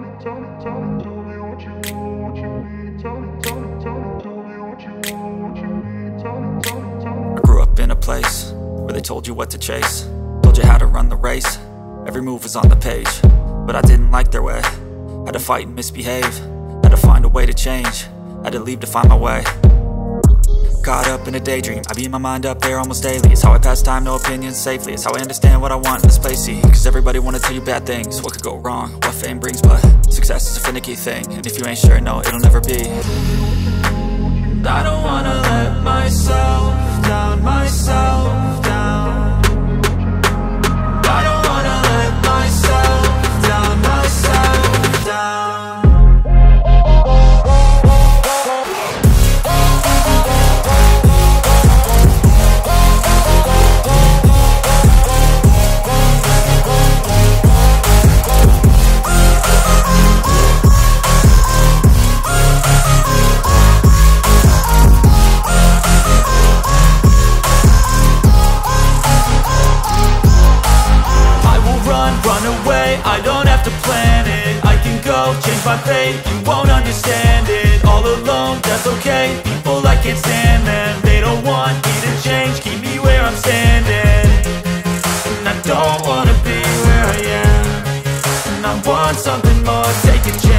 I grew up in a place where they told you what to chase, told you how to run the race. Every move was on the page, but I didn't like their way. Had to fight and misbehave, had to find a way to change, had to leave to find my way. Caught up in a daydream, I beat my mind up there almost daily. It's how I pass time, no opinions safely. It's how I understand what I want in this place, see. Cause everybody wanna tell you bad things, what could go wrong, what fame brings. But success is a finicky thing, and if you ain't sure, no, it'll never be. I don't wanna let myself down, myself down. I don't wanna let myself down, myself down. I don't have to plan it, I can go change my fate. You won't understand it, all alone, that's okay. People, I can't stand them, they don't want me to change. Keep me where I'm standing, and I don't wanna be where I am. And I want something more, taking chances.